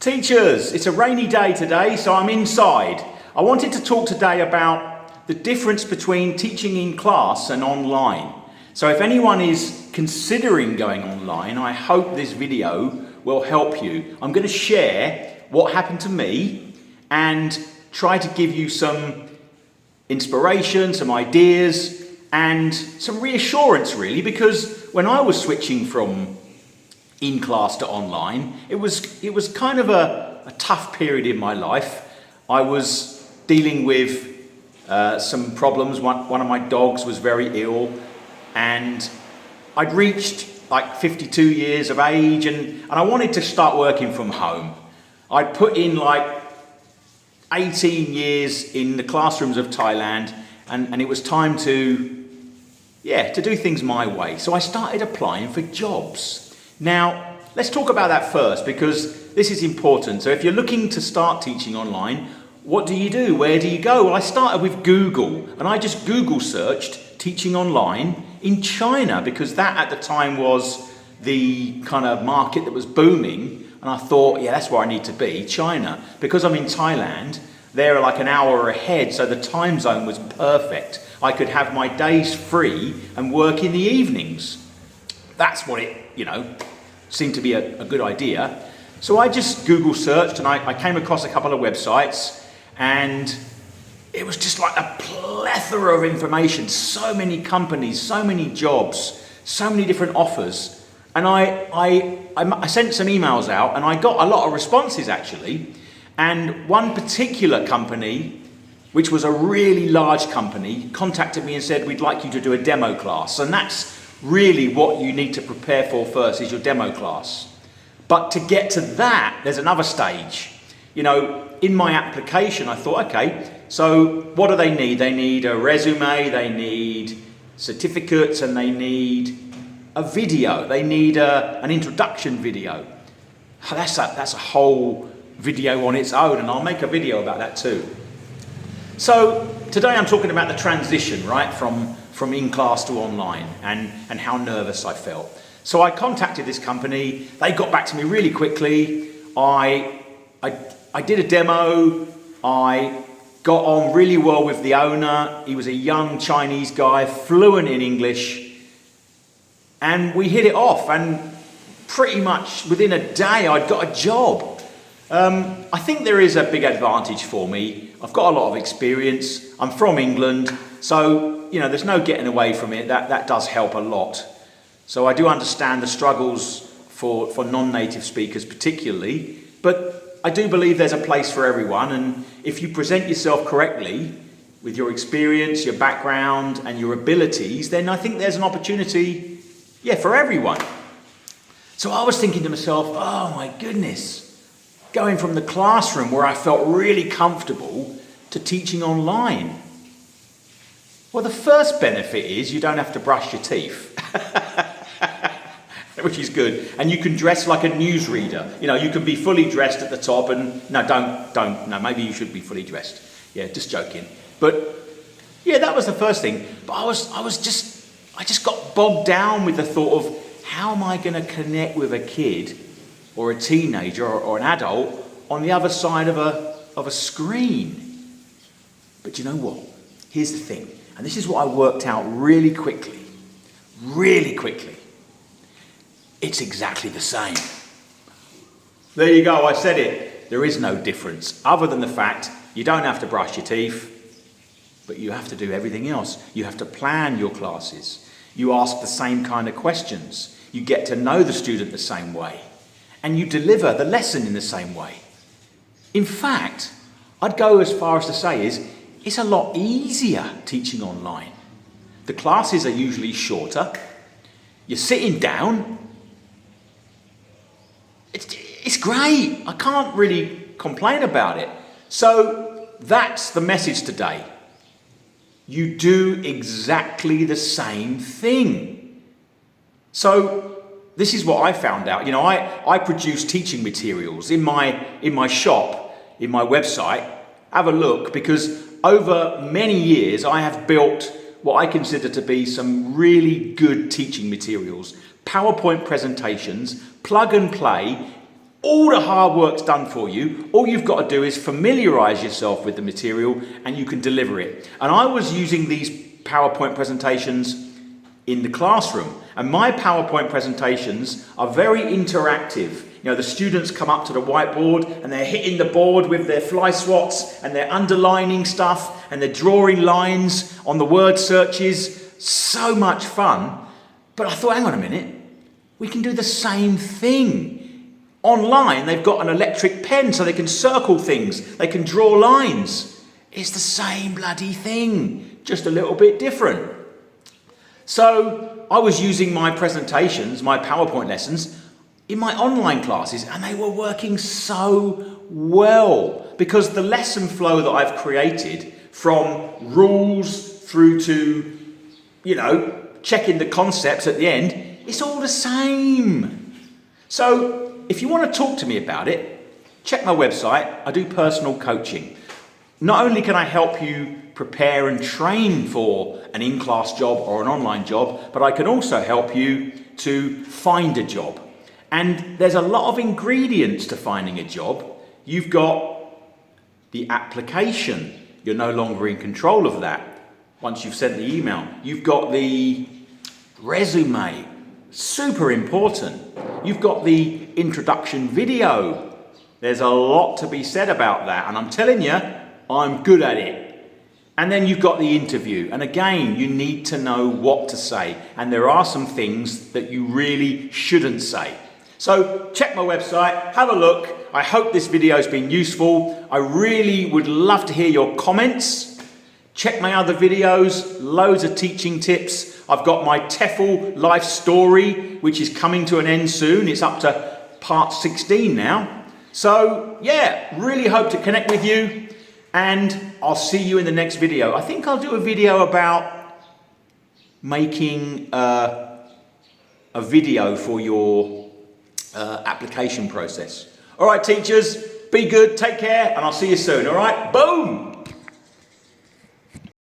Teachers, it's a rainy day today, so I'm inside. I wanted to talk today about the difference between teaching in class and online. So if anyone is considering going online, I hope this video will help you. I'm going to share what happened to me and try to give you some inspiration, some ideas, and some reassurance really, because when I was switching from in class to online, it was kind of a tough period in my life. I was dealing with some problems. One of my dogs was very ill, and I'd reached like 52 years of age, and I wanted to start working from home. I'd put in like 18 years in the classrooms of Thailand, and it was time to do things my way. So I started applying for jobs. Now, let's talk about that first, because this is important. So if you're looking to start teaching online, what do you do? Where do you go? Well, I started with Google, and I just Google searched teaching online in China, because that at the time was the kind of market that was booming. And I thought, yeah, that's where I need to be, China. Because I'm in Thailand, they're like an hour ahead, so the time zone was perfect. I could have my days free and work in the evenings. That's what it, seemed to be a good idea. So I just Google searched, and I came across a couple of websites, and it was just like a plethora of information, so many companies, so many jobs, so many different offers. And I sent some emails out, and I got a lot of responses actually. And one particular company, which was a really large company, contacted me and said, we'd like you to do a demo class. And that's really what you need to prepare for first, is your demo class. But to get to that, there's another stage. In my application, I thought, okay, so what do they need? They need a resume, they need certificates, and they need a video. They need an introduction video. That's a whole video on its own, and I'll make a video about that too. So today I'm talking about the transition, right, from in class to online, and how nervous I felt. So I contacted this company. They got back to me really quickly. I did a demo. I got on really well with the owner. He was a young Chinese guy, fluent in English, and we hit it off, and pretty much within a day I'd got a job. I think there is a big advantage for me. I've got a lot of experience. I'm from England, so there's no getting away from it. That does help a lot. So I do understand the struggles for non-native speakers particularly, but I do believe there's a place for everyone, and if you present yourself correctly with your experience, your background, and your abilities, then I think there's an opportunity, for everyone. So I was thinking to myself, oh my goodness, going from the classroom where I felt really comfortable to teaching online. Well, the first benefit is you don't have to brush your teeth, which is good. And you can dress like a newsreader. You can be fully dressed at the top, and no, maybe you should be fully dressed. Yeah, just joking. But yeah, that was the first thing. But I just got bogged down with the thought of, how am I going to connect with a kid or a teenager or an adult on the other side of a screen? But you know what? Here's the thing, and this is what I worked out really quickly. It's exactly the same. There you go, I said it. There is no difference, other than the fact you don't have to brush your teeth, but you have to do everything else. You have to plan your classes. You ask the same kind of questions. You get to know the student the same way. And you deliver the lesson in the same way. In fact, I'd go as far as to say it's a lot easier teaching online. The classes are usually shorter. You're sitting down. It's great. I can't really complain about it. So that's the message today. You do exactly the same thing. So this is what I found out. I produce teaching materials in my shop, in my website. Have a look, because over many years I have built what I consider to be some really good teaching materials. PowerPoint presentations, plug and play, All the hard work's done for you. All you've got to do is familiarize yourself with the material and you can deliver it. And I was using these PowerPoint presentations in the classroom. And my PowerPoint presentations are very interactive. You know, the students come up to the whiteboard and they're hitting the board with their fly swats and they're underlining stuff and they're drawing lines on the word searches. So much fun. But I thought, hang on a minute, we can do the same thing. Online, they've got an electric pen so they can circle things, they can draw lines. It's the same bloody thing, just a little bit different. So I was using my presentations, my PowerPoint lessons, in my online classes, and they were working so well because the lesson flow that I've created, from rules through to, you know, checking the concepts at the end, it's all the same. So if you want to talk to me about it, check my website. I do personal coaching. Not only can I help you prepare and train for an in-class job or an online job, but I can also help you to find a job. And there's a lot of ingredients to finding a job. You've got the application. You're no longer in control of that once you've sent the email. You've got the resume, super important. You've got the introduction video. There's a lot to be said about that, and I'm telling you, I'm good at it. And then you've got the interview, and again, you need to know what to say, and there are some things that you really shouldn't say. So check my website, have a look. I hope this video has been useful. I really would love to hear your comments. Check my other videos, loads of teaching tips. I've got my TEFL life story, which is coming to an end soon. It's up to part 16 now. So yeah, really hope to connect with you, and I'll see you in the next video. I think I'll do a video about making a video for your application process. All right, teachers, be good, take care, and I'll see you soon. All right, boom.